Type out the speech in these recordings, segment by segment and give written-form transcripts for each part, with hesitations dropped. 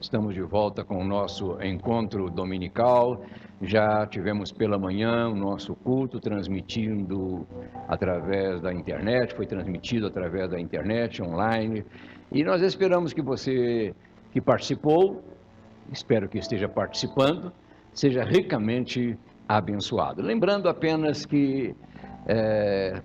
Estamos de volta com o nosso encontro dominical. Já tivemos pela manhã o nosso culto transmitindo através da internet, foi transmitido através da internet, online. E nós esperamos que você que participou, espero que esteja participando, seja ricamente abençoado. Lembrando apenas que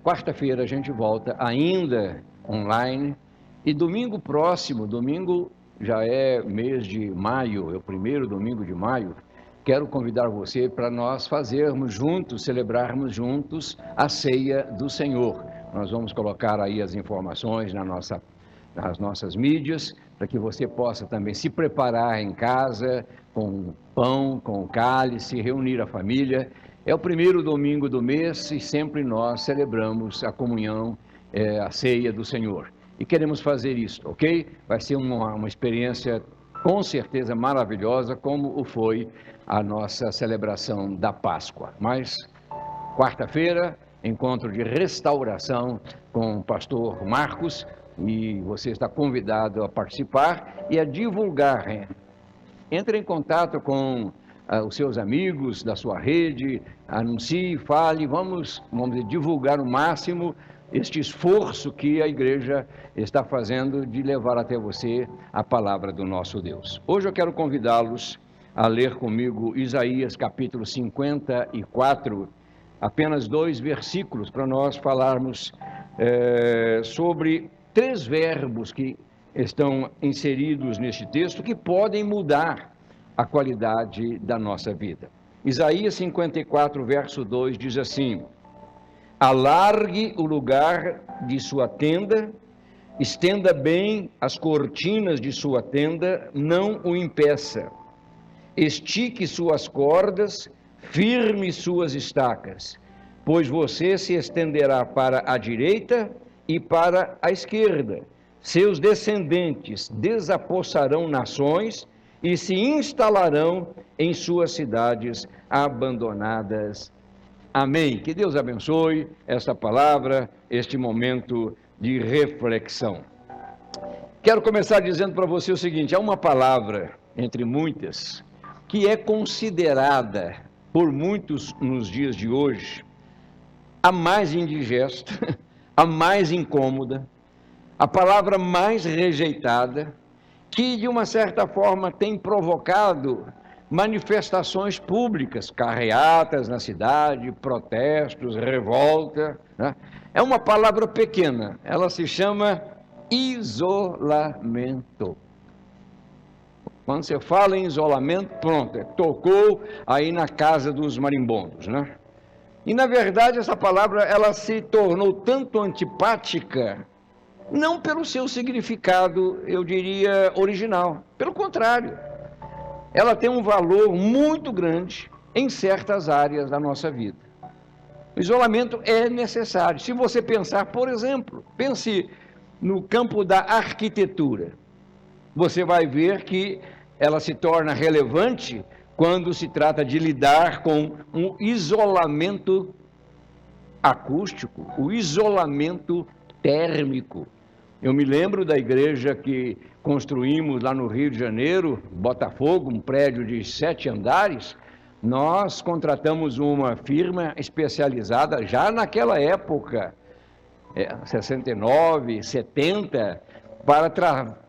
quarta-feira a gente volta ainda online e domingo próximo, domingo já é mês de maio, é o primeiro domingo de maio, quero convidar você para nós fazermos juntos, celebrarmos juntos a ceia do Senhor. Nós vamos colocar aí as informações nas nossas mídias, para que você possa também se preparar em casa com pão, com cálice, reunir a família. É o primeiro domingo do mês e sempre nós celebramos a comunhão, a ceia do Senhor. E queremos fazer isso, ok? Vai ser uma experiência com certeza maravilhosa, como o foi a nossa celebração da Páscoa. Mas, quarta-feira, encontro de restauração com o pastor Marcos, e você está convidado a participar e a divulgar. Entre em contato com os seus amigos da sua rede, anuncie, fale, vamos divulgar o máximo este esforço que a igreja está fazendo de levar até você a palavra do nosso Deus. Hoje eu quero convidá-los a ler comigo Isaías capítulo 54, apenas 2 versículos para nós falarmos sobre 3 verbos que estão inseridos neste texto que podem mudar a qualidade da nossa vida. Isaías 54, verso 2 diz assim: alargue o lugar de sua tenda, estenda bem as cortinas de sua tenda, não o impeça. Estique suas cordas, firme suas estacas, pois você se estenderá para a direita e para a esquerda. Seus descendentes desapossarão nações e se instalarão em suas cidades abandonadas. Amém. Que Deus abençoe esta palavra, este momento de reflexão. Quero começar dizendo para você o seguinte: há uma palavra, entre muitas, que é considerada por muitos nos dias de hoje a mais indigesta, a mais incômoda, a palavra mais rejeitada, que de uma certa forma tem provocado manifestações públicas, carreatas na cidade, protestos, revolta, né? É uma palavra pequena, ela se chama isolamento. Quando você fala em isolamento, pronto, tocou aí na casa dos marimbondos, né? E na verdade essa palavra ela se tornou tanto antipática, não pelo seu significado, eu diria, original, pelo contrário, ela tem um valor muito grande em certas áreas da nossa vida. O isolamento é necessário. Se você pensar, por exemplo, pense no campo da arquitetura. Você vai ver que ela se torna relevante quando se trata de lidar com um isolamento acústico, o isolamento térmico. Eu me lembro da igreja que construímos lá no Rio de Janeiro, Botafogo, um prédio de 7 andares. Nós contratamos uma firma especializada já naquela época, 69, 70, para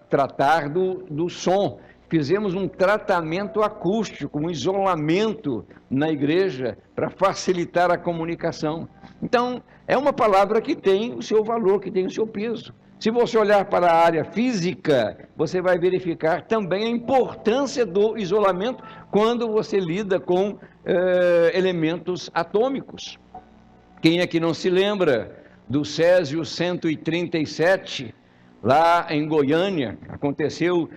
tratar do som. Fizemos um tratamento acústico, um isolamento na igreja para facilitar a comunicação. Então, é uma palavra que tem o seu valor, que tem o seu peso. Se você olhar para a área física, você vai verificar também a importância do isolamento quando você lida com elementos atômicos. Quem é que não se lembra do Césio 137, lá em Goiânia? Aconteceu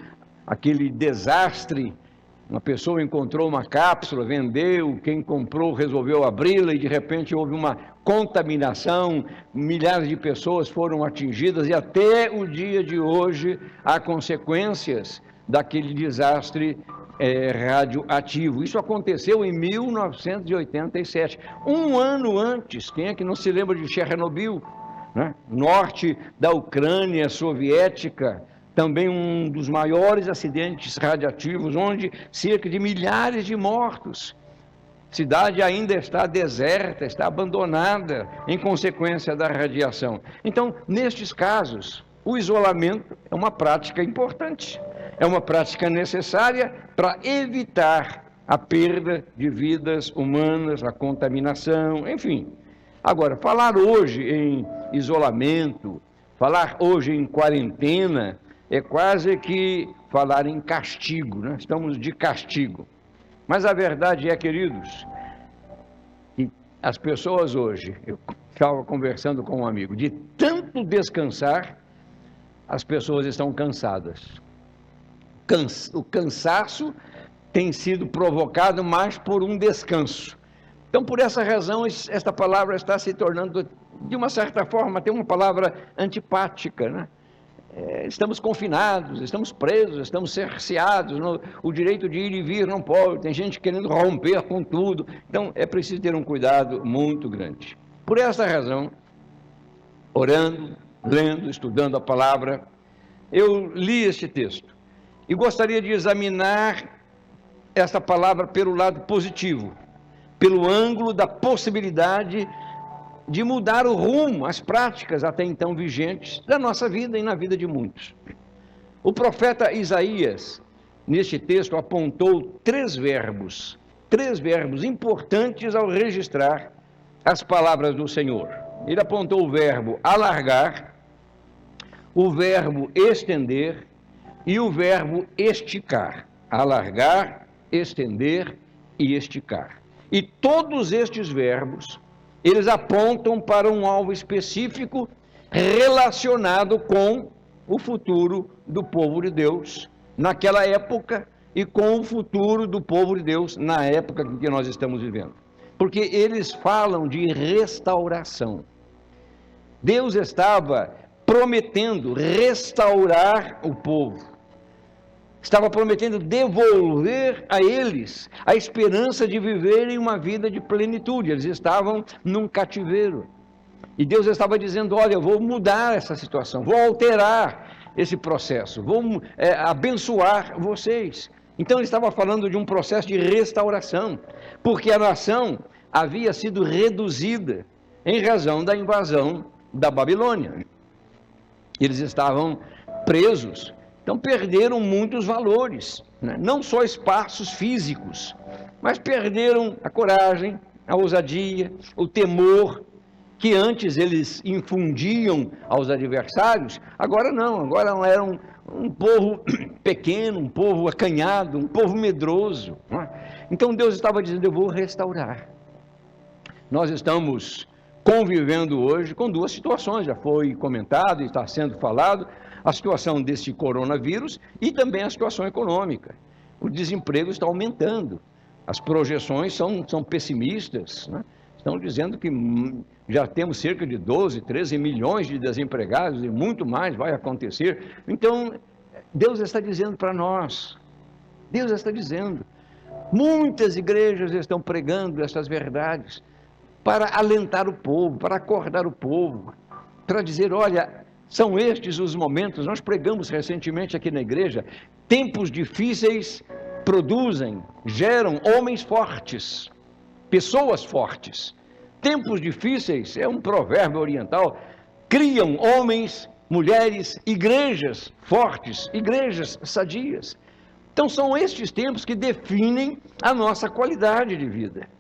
aquele desastre, uma pessoa encontrou uma cápsula, vendeu, quem comprou resolveu abri-la e de repente houve uma contaminação, milhares de pessoas foram atingidas e até o dia de hoje há consequências daquele desastre radioativo. Isso aconteceu em 1987, um ano antes. Quem é que não se lembra de Chernobyl, né? Norte da Ucrânia soviética, também um dos maiores acidentes radiativos, onde cerca de milhares de mortos. A cidade ainda está deserta, está abandonada em consequência da radiação. Então, nestes casos, o isolamento é uma prática importante, é uma prática necessária para evitar a perda de vidas humanas, a contaminação, enfim. Agora, falar hoje em isolamento, falar hoje em quarentena, é quase que falar em castigo, né? Estamos de castigo. Mas a verdade é, queridos, que as pessoas hoje, eu estava conversando com um amigo, de tanto descansar, as pessoas estão cansadas. O cansaço tem sido provocado mais por um descanso. Então, por essa razão, esta palavra está se tornando, de uma certa forma, até uma palavra antipática, né? Estamos confinados, estamos presos, estamos cerceados, o direito de ir e vir não pode, tem gente querendo romper com tudo. Então, é preciso ter um cuidado muito grande. Por essa razão, orando, lendo, estudando a palavra, eu li este texto e gostaria de examinar esta palavra pelo lado positivo, pelo ângulo da possibilidade de mudar o rumo, as práticas até então vigentes da nossa vida e na vida de muitos. O profeta Isaías, neste texto, apontou três verbos importantes ao registrar as palavras do Senhor. Ele apontou o verbo alargar, o verbo estender e o verbo esticar. Alargar, estender e esticar. E todos estes verbos, eles apontam para um alvo específico relacionado com o futuro do povo de Deus naquela época e com o futuro do povo de Deus na época que nós estamos vivendo. Porque eles falam de restauração. Deus estava prometendo restaurar o povo. Estava prometendo devolver a eles a esperança de viverem uma vida de plenitude. Eles estavam num cativeiro. E Deus estava dizendo, olha, eu vou mudar essa situação, vou alterar esse processo, vou abençoar vocês. Então ele estava falando de um processo de restauração, porque a nação havia sido reduzida em razão da invasão da Babilônia. Eles estavam presos. Então perderam muitos valores, né? Não só espaços físicos, mas perderam a coragem, a ousadia, o temor, que antes eles infundiam aos adversários, agora não, agora eram um povo pequeno, um povo acanhado, um povo medroso, né? Então Deus estava dizendo, eu vou restaurar. Nós estamos convivendo hoje com duas situações, já foi comentado e está sendo falado, a situação desse coronavírus e também a situação econômica. O desemprego está aumentando, as projeções são pessimistas, né? Estão dizendo que já temos cerca de 12, 13 milhões de desempregados e muito mais vai acontecer. Então, Deus está dizendo para nós, Deus está dizendo, muitas igrejas estão pregando essas verdades para alentar o povo, para acordar o povo, para dizer, olha, são estes os momentos, nós pregamos recentemente aqui na igreja, tempos difíceis geram homens fortes, pessoas fortes. Tempos difíceis, é um provérbio oriental, criam homens, mulheres, igrejas fortes, igrejas sadias. Então são estes tempos que definem a nossa qualidade de vida.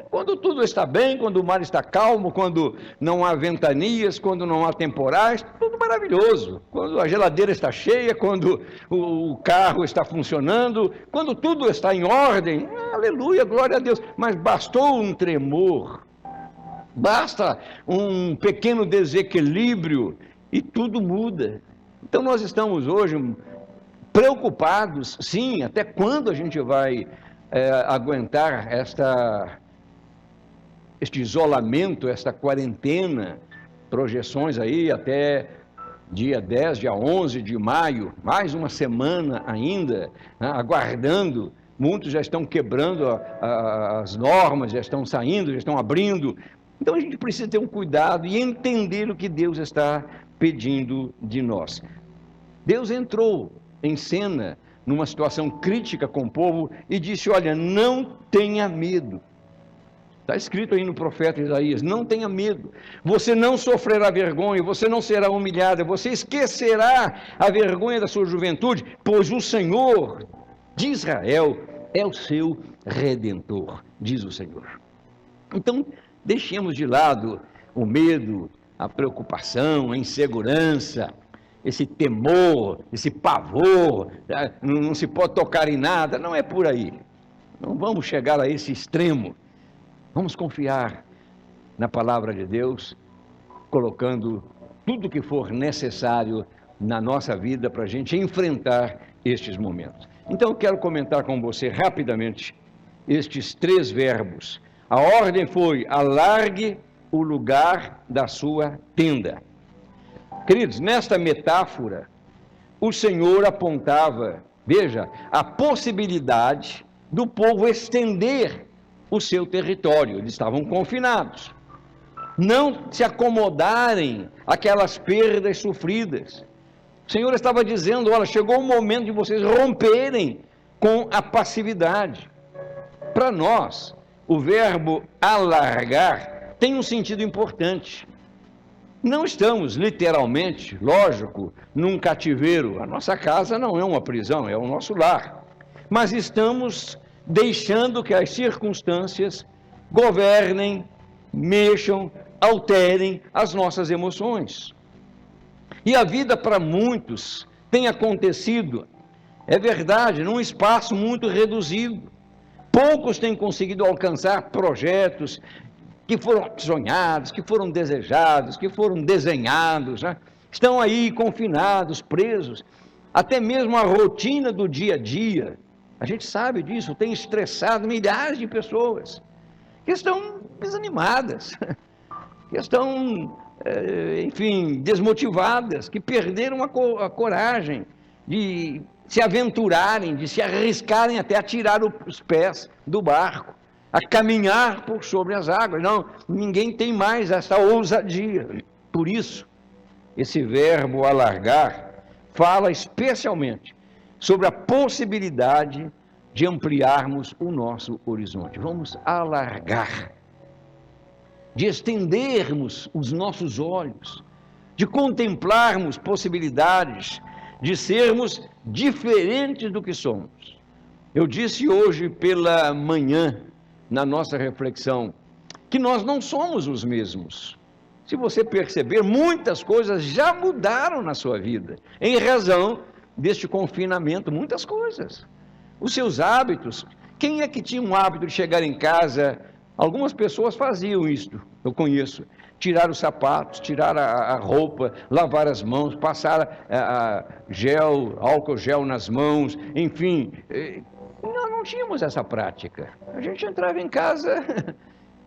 Quando tudo está bem, quando o mar está calmo, quando não há ventanias, quando não há temporais, tudo maravilhoso. Quando a geladeira está cheia, quando o carro está funcionando, quando tudo está em ordem, aleluia, glória a Deus. Mas bastou um tremor, basta um pequeno desequilíbrio e tudo muda. Então nós estamos hoje preocupados, sim, até quando a gente vai aguentar este isolamento, esta quarentena, projeções aí até dia 10, dia 11 de maio, mais uma semana ainda, né, aguardando, muitos já estão quebrando as normas, já estão saindo, já estão abrindo. Então a gente precisa ter um cuidado e entender o que Deus está pedindo de nós. Deus entrou em cena numa situação crítica com o povo e disse: olha, não tenha medo. Está escrito aí no profeta Isaías: não tenha medo, você não sofrerá vergonha, você não será humilhada, você esquecerá a vergonha da sua juventude, pois o Senhor de Israel é o seu Redentor, diz o Senhor. Então, deixemos de lado o medo, a preocupação, a insegurança, esse temor, esse pavor, não se pode tocar em nada, não é por aí. Não vamos chegar a esse extremo. Vamos confiar na palavra de Deus, colocando tudo que for necessário na nossa vida para a gente enfrentar estes momentos. Então, eu quero comentar com você rapidamente estes 3 verbos. A ordem foi: alargue o lugar da sua tenda. Queridos, nesta metáfora, o Senhor apontava, veja, a possibilidade do povo estender o seu território. Eles estavam confinados. Não se acomodarem àquelas perdas sofridas. O Senhor estava dizendo: olha, chegou o momento de vocês romperem com a passividade. Para nós, o verbo alargar tem um sentido importante. Não estamos literalmente, lógico, num cativeiro. A nossa casa não é uma prisão, é o nosso lar. Mas estamos deixando que as circunstâncias governem, mexam, alterem as nossas emoções. E a vida para muitos tem acontecido, é verdade, num espaço muito reduzido. Poucos têm conseguido alcançar projetos que foram sonhados, que foram desejados, que foram desenhados, né? Estão aí confinados, presos. Até mesmo a rotina do dia a dia, a gente sabe disso, tem estressado milhares de pessoas que estão desanimadas, que estão, enfim, desmotivadas, que perderam a coragem de se aventurarem, de se arriscarem até a tirar os pés do barco, a caminhar por sobre as águas. Não, ninguém tem mais essa ousadia. Por isso, esse verbo alargar fala especialmente sobre a possibilidade de ampliarmos o nosso horizonte. Vamos alargar, de estendermos os nossos olhos, de contemplarmos possibilidades, de sermos diferentes do que somos. Eu disse hoje pela manhã, na nossa reflexão, que nós não somos os mesmos. Se você perceber, muitas coisas já mudaram na sua vida, em razão deste confinamento, muitas coisas. Os seus hábitos, quem é que tinha um hábito de chegar em casa? Algumas pessoas faziam isto, eu conheço, tirar os sapatos, tirar a roupa, lavar as mãos, passar álcool gel nas mãos, enfim. Nós não tínhamos essa prática. A gente entrava em casa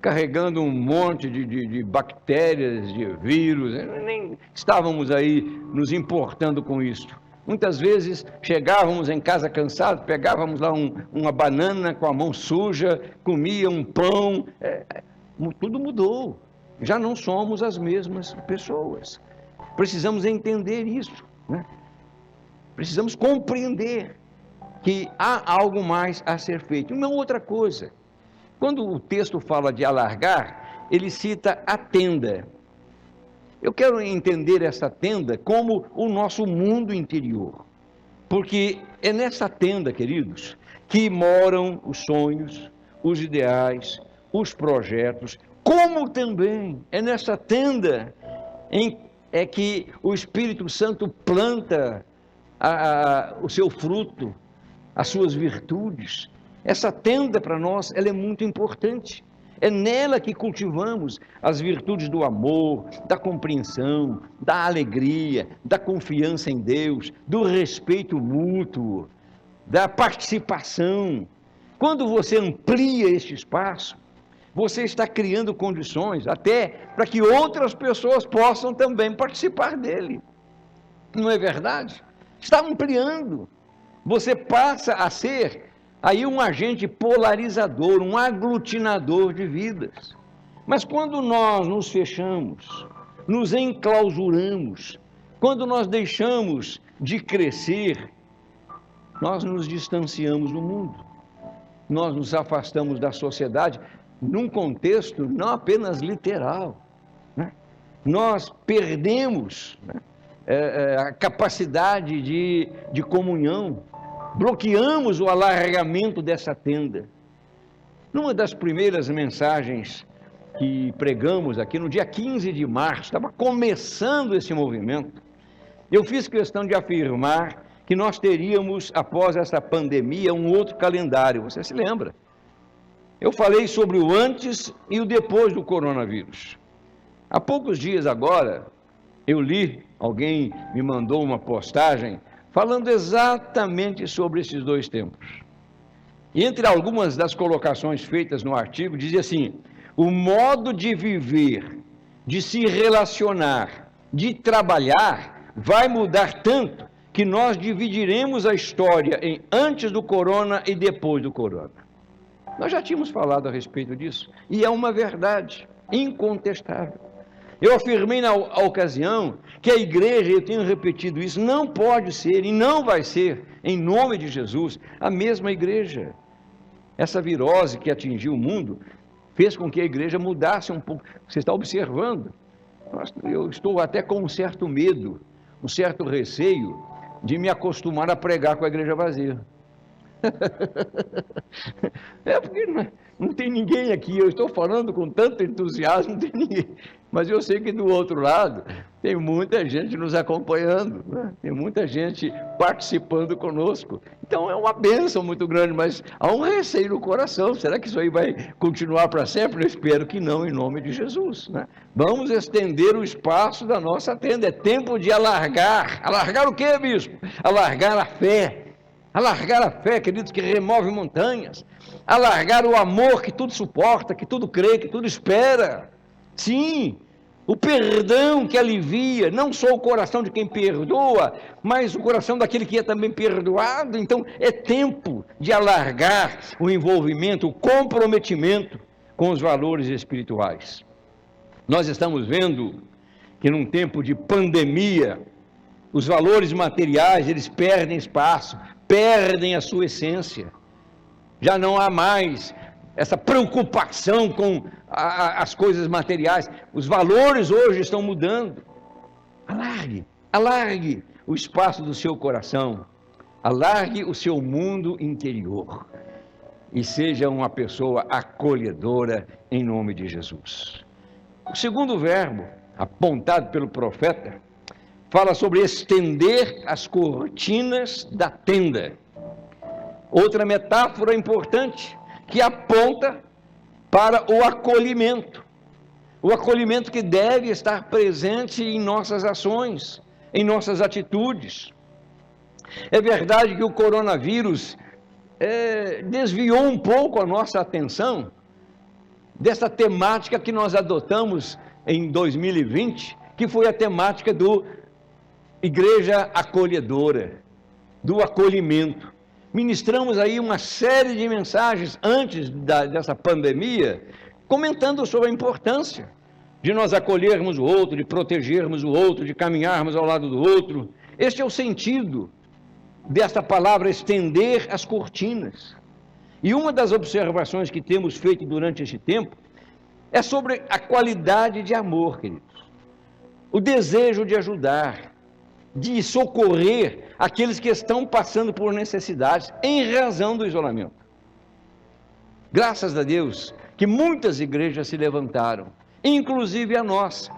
carregando um monte de bactérias, de vírus, nem estávamos aí nos importando com isso. Muitas vezes chegávamos em casa cansados, pegávamos lá uma banana com a mão suja, comia um pão, tudo mudou. Já não somos as mesmas pessoas. Precisamos entender isso, né? Precisamos compreender que há algo mais a ser feito. Uma outra coisa, quando o texto fala de alargar, ele cita a tenda. Eu quero entender essa tenda como o nosso mundo interior, porque é nessa tenda, queridos, que moram os sonhos, os ideais, os projetos, como também é nessa tenda é que o Espírito Santo planta o seu fruto, as suas virtudes. Essa tenda para nós, ela é muito importante. É nela que cultivamos as virtudes do amor, da compreensão, da alegria, da confiança em Deus, do respeito mútuo, da participação. Quando você amplia este espaço, você está criando condições até para que outras pessoas possam também participar dele. Não é verdade? Está ampliando. Você passa a ser aí um agente polarizador, um aglutinador de vidas. Mas quando nós nos fechamos, nos enclausuramos, Quando nós deixamos de crescer, nós nos distanciamos do mundo, nós nos afastamos da sociedade, num contexto não apenas literal, né? Nós perdemos, né, a capacidade de comunhão, bloqueamos o alargamento dessa tenda. Numa das primeiras mensagens que pregamos aqui, no dia 15 de março, estava começando esse movimento, eu fiz questão de afirmar que nós teríamos, após essa pandemia, um outro calendário. Você se lembra? Eu falei sobre o antes e o depois do coronavírus. Há poucos dias agora, eu li, alguém me mandou uma postagem, falando exatamente sobre esses dois tempos. E entre algumas das colocações feitas no artigo, dizia assim: o modo de viver, de se relacionar, de trabalhar, vai mudar tanto que nós dividiremos a história em antes do corona e depois do corona. Nós já tínhamos falado a respeito disso, e é uma verdade incontestável. Eu afirmei na ocasião que a igreja, eu tenho repetido isso, não pode ser e não vai ser, em nome de Jesus, a mesma igreja. Essa virose que atingiu o mundo fez com que a igreja mudasse um pouco. Você está observando? Eu estou até com um certo medo, um certo receio de me acostumar a pregar com a igreja vazia. É porque não tem ninguém aqui, eu estou falando com tanto entusiasmo, não tem ninguém. Mas eu sei que do outro lado tem muita gente nos acompanhando, né? Tem muita gente participando conosco. Então é uma bênção muito grande, mas há um receio no coração. Será que isso aí vai continuar para sempre? Eu espero que não, em nome de Jesus, né? Vamos estender o espaço da nossa tenda. É tempo de alargar. Alargar o quê, bispo? Alargar a fé. Alargar a fé, queridos, que remove montanhas. Alargar o amor que tudo suporta, que tudo crê, que tudo espera. Sim, o perdão que alivia, não só o coração de quem perdoa, mas o coração daquele que é também perdoado. Então é tempo de alargar o envolvimento, o comprometimento com os valores espirituais. Nós estamos vendo que num tempo de pandemia, os valores materiais, eles perdem espaço, perdem a sua essência. Já não há mais essa preocupação com as coisas materiais. Os valores hoje estão mudando. Alargue o espaço do seu coração, alargue o seu mundo interior e seja uma pessoa acolhedora em nome de Jesus. O segundo verbo, apontado pelo profeta, fala sobre estender as cortinas da tenda. Outra metáfora importante que aponta para o acolhimento que deve estar presente em nossas ações, em nossas atitudes. É verdade que o coronavírus desviou um pouco a nossa atenção dessa temática que nós adotamos em 2020, que foi a temática do igreja acolhedora, do acolhimento. Ministramos aí uma série de mensagens antes dessa pandemia, comentando sobre a importância de nós acolhermos o outro, de protegermos o outro, de caminharmos ao lado do outro. Este é o sentido desta palavra, estender as cortinas. E uma das observações que temos feito durante este tempo é sobre a qualidade de amor, queridos. O desejo de ajudar, de socorrer aqueles que estão passando por necessidades em razão do isolamento. Graças a Deus que muitas igrejas se levantaram, inclusive a nossa.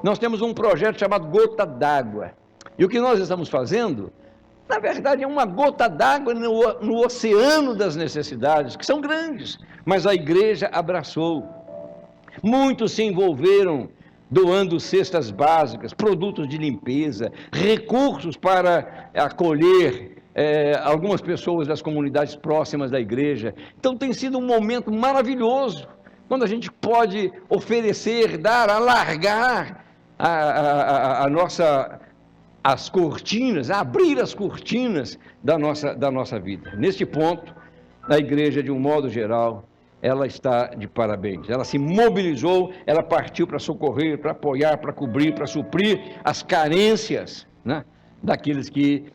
Nós temos um projeto chamado Gota d'Água, e o que nós estamos fazendo, na verdade, é uma gota d'água no oceano das necessidades, que são grandes, mas a igreja abraçou. Muitos se envolveram doando cestas básicas, produtos de limpeza, recursos para acolher algumas pessoas das comunidades próximas da igreja. Então tem sido um momento maravilhoso, quando a gente pode oferecer, dar, alargar as cortinas, abrir as cortinas da nossa vida. Neste ponto, a igreja, de um modo geral, ela está de parabéns. Ela se mobilizou, ela partiu para socorrer, para apoiar, para cobrir, para suprir as carências, né, daqueles que,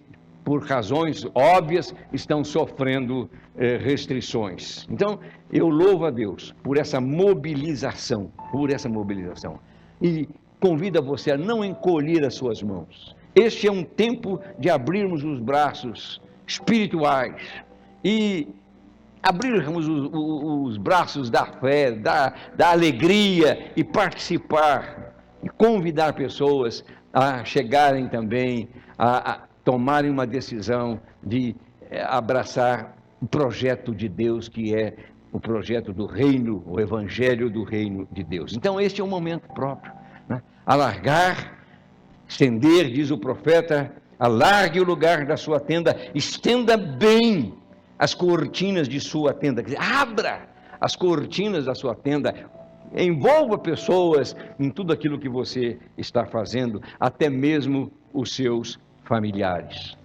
por razões óbvias, estão sofrendo restrições. Então, eu louvo a Deus por essa mobilização, e convido a você a não encolher as suas mãos. Este é um tempo de abrirmos os braços espirituais e abrirmos os braços da fé, da alegria, e participar, e convidar pessoas a chegarem também, a tomarem uma decisão de abraçar o projeto de Deus, que é o projeto do reino, o evangelho do reino de Deus. Então este é um momento próprio, né? Alargar, estender, diz o profeta, alargue o lugar da sua tenda, estenda bem as cortinas de sua tenda, quer dizer, abra as cortinas da sua tenda, envolva pessoas em tudo aquilo que você está fazendo, até mesmo os seus familiares.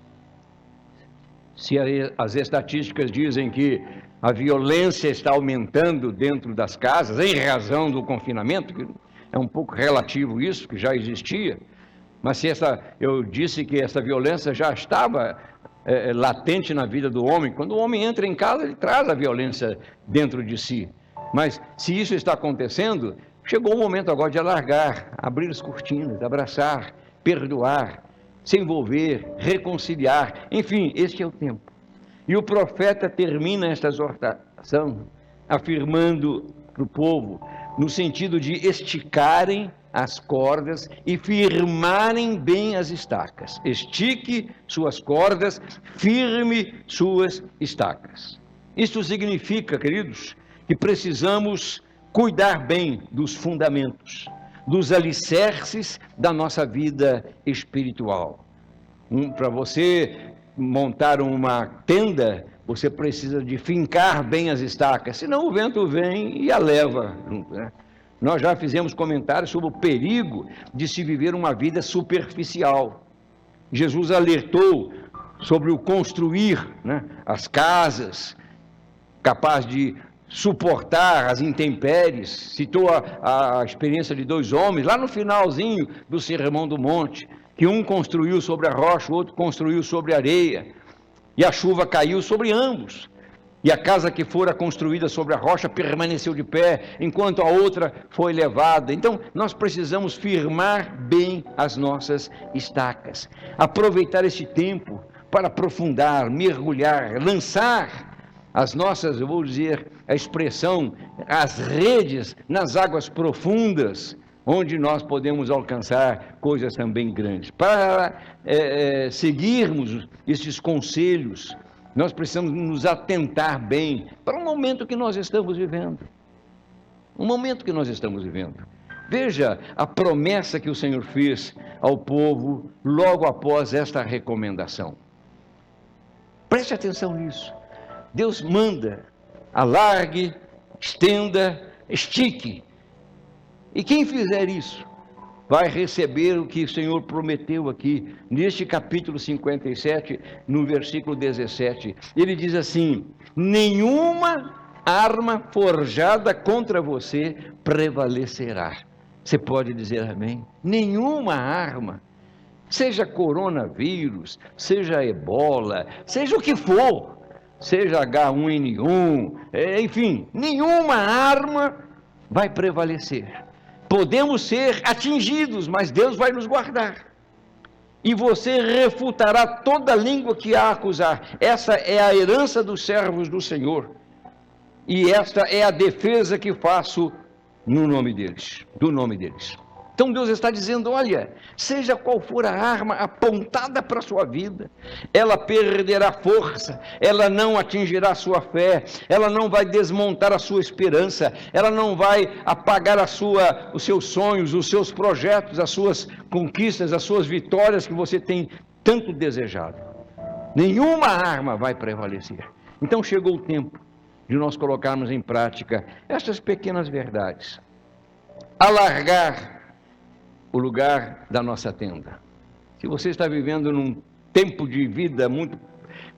Se as estatísticas dizem que a violência está aumentando dentro das casas, em razão do confinamento, que é um pouco relativo isso, que já existia, mas se eu disse que essa violência já estava latente na vida do homem. Quando o homem entra em casa, ele traz a violência dentro de si. Mas se isso está acontecendo, chegou o momento agora de alargar, abrir as cortinas, abraçar, perdoar, se envolver, reconciliar. Enfim, este é o tempo. E o profeta termina esta exortação afirmando para o povo, no sentido de esticarem as cordas e firmarem bem as estacas. Estique suas cordas, firme suas estacas. Isso significa, queridos, que precisamos cuidar bem dos fundamentos, dos alicerces da nossa vida espiritual. Para você montar uma tenda, você precisa de fincar bem as estacas, senão o vento vem e a leva junto, né? Nós já fizemos comentários sobre o perigo de se viver uma vida superficial. Jesus alertou sobre o construir, né, as casas, capaz de suportar as intempéries. Citou a experiência de 2 homens, lá no finalzinho do Sermão do Monte, que um construiu sobre a rocha, o outro construiu sobre a areia, e a chuva caiu sobre ambos. E a casa que fora construída sobre a rocha permaneceu de pé, enquanto a outra foi levada. Então, nós precisamos firmar bem as nossas estacas. Aproveitar esse tempo para aprofundar, mergulhar, lançar as nossas, eu vou dizer a expressão, as redes nas águas profundas, onde nós podemos alcançar coisas também grandes. Para seguirmos esses conselhos, nós precisamos nos atentar bem para o momento que nós estamos vivendo. O momento que nós estamos vivendo. Veja a promessa que o Senhor fez ao povo logo após esta recomendação. Preste atenção nisso. Deus manda, alargue, estenda, estique. E quem fizer isso vai receber o que o Senhor prometeu aqui, neste capítulo 57, no versículo 17. Ele diz assim: nenhuma arma forjada contra você prevalecerá. Você pode dizer amém? Nenhuma arma, seja coronavírus, seja ebola, seja o que for, seja H1N1, enfim, nenhuma arma vai prevalecer. Podemos ser atingidos, mas Deus vai nos guardar. E você refutará toda língua que a acusar. Essa é a herança dos servos do Senhor. E esta é a defesa que faço no nome deles, do nome deles. Então Deus está dizendo, olha, seja qual for a arma apontada para a sua vida, ela perderá força, ela não atingirá a sua fé, ela não vai desmontar a sua esperança, ela não vai apagar os seus sonhos, os seus projetos, as suas conquistas, as suas vitórias que você tem tanto desejado. Nenhuma arma vai prevalecer. Então chegou o tempo de nós colocarmos em prática estas pequenas verdades. Alargar o lugar da nossa tenda. Se você está vivendo num tempo de vida muito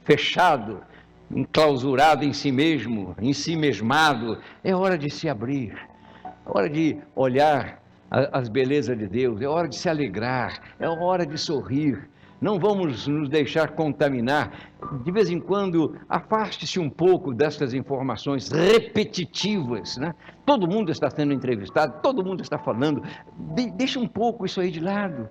fechado, enclausurado em si mesmo, em si mesmado. É hora de se abrir, é hora de olhar as belezas de Deus, é hora de se alegrar, é hora de sorrir. Não vamos nos deixar contaminar. De vez em quando, afaste-se um pouco destas informações repetitivas, né? Todo mundo está sendo entrevistado, todo mundo está falando. Deixa um pouco isso aí de lado.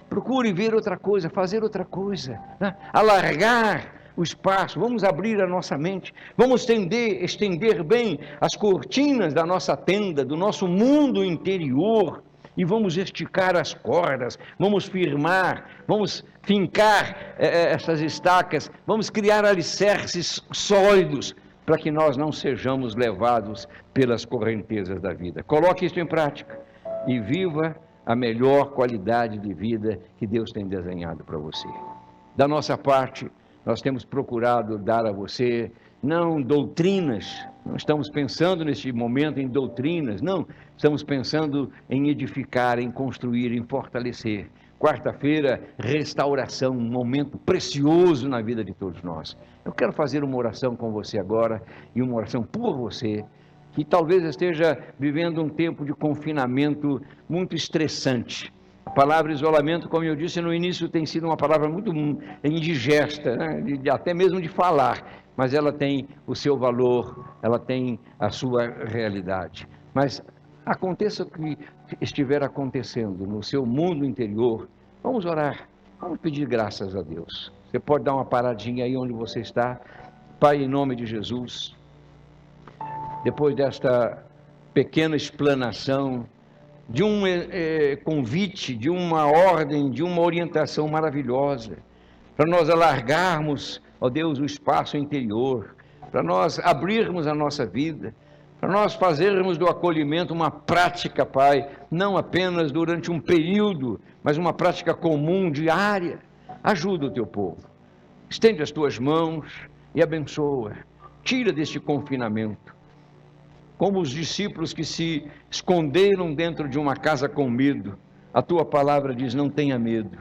Procure ver outra coisa, fazer outra coisa, né? Alargar o espaço, vamos abrir a nossa mente, vamos estender bem as cortinas da nossa tenda, do nosso mundo interior, e vamos esticar as cordas, vamos firmar, vamos fincar essas estacas, vamos criar alicerces sólidos, para que nós não sejamos levados pelas correntezas da vida. Coloque isso em prática e viva a melhor qualidade de vida que Deus tem desenhado para você. Da nossa parte, nós temos procurado dar a você, não doutrinas, não estamos pensando neste momento em doutrinas, não, estamos pensando em edificar, em construir, em fortalecer. Quarta-feira, restauração, um momento precioso na vida de todos nós. Eu quero fazer uma oração com você agora, e uma oração por você, que talvez esteja vivendo um tempo de confinamento muito estressante. A palavra isolamento, como eu disse no início, tem sido uma palavra muito indigesta, né? Até mesmo de falar, mas ela tem o seu valor, ela tem a sua realidade. Mas aconteça o que estiver acontecendo no seu mundo interior, vamos orar, vamos pedir graças a Deus. Você pode dar uma paradinha aí onde você está. Pai, em nome de Jesus, depois desta pequena explanação, de um convite, de uma ordem, de uma orientação maravilhosa, para nós alargarmos, ó Deus, o espaço interior, para nós abrirmos a nossa vida, para nós fazermos do acolhimento uma prática, Pai, não apenas durante um período, mas uma prática comum, diária. Ajuda o teu povo, estende as tuas mãos e abençoa, tira deste confinamento, como os discípulos que se esconderam dentro de uma casa com medo. A tua palavra diz: não tenha medo,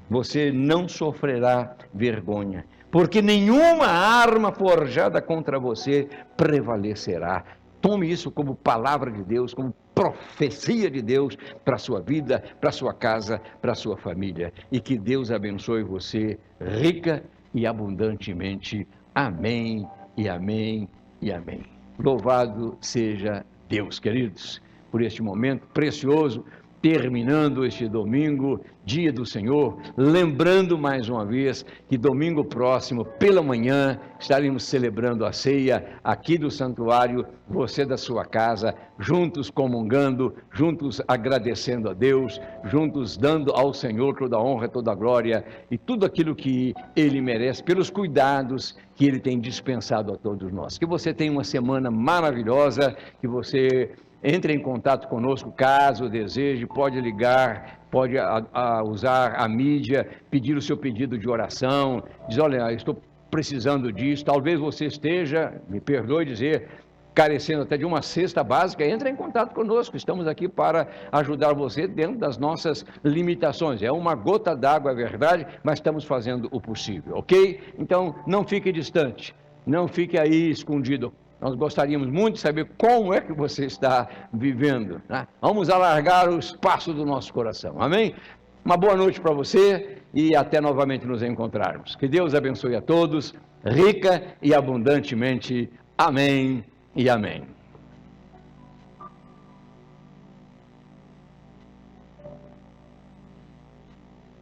você não sofrerá vergonha, porque nenhuma arma forjada contra você prevalecerá. Tome isso como palavra de Deus, como profecia de Deus para a sua vida, para a sua casa, para a sua família, e que Deus abençoe você rica e abundantemente. Amém e amém e amém. Louvado seja Deus, queridos, por este momento precioso, terminando este domingo, dia do Senhor, lembrando mais uma vez que domingo próximo, pela manhã, estaremos celebrando a ceia aqui do santuário, você da sua casa, juntos comungando, juntos agradecendo a Deus, juntos dando ao Senhor toda a honra, toda a glória e tudo aquilo que Ele merece, pelos cuidados que Ele tem dispensado a todos nós. Que você tenha uma semana maravilhosa, que você entre em contato conosco, caso deseje, pode ligar, pode usar a mídia, pedir o seu pedido de oração, diz: olha, estou precisando disso, talvez você esteja, me perdoe dizer, carecendo até de uma cesta básica. Entre em contato conosco, estamos aqui para ajudar você dentro das nossas limitações. É uma gota d'água, é verdade, mas estamos fazendo o possível, ok? Então, não fique distante, não fique aí escondido. Nós gostaríamos muito de saber como é que você está vivendo, né? Vamos alargar o espaço do nosso coração, amém? Uma boa noite para você e até novamente nos encontrarmos. Que Deus abençoe a todos, rica e abundantemente. Amém e amém.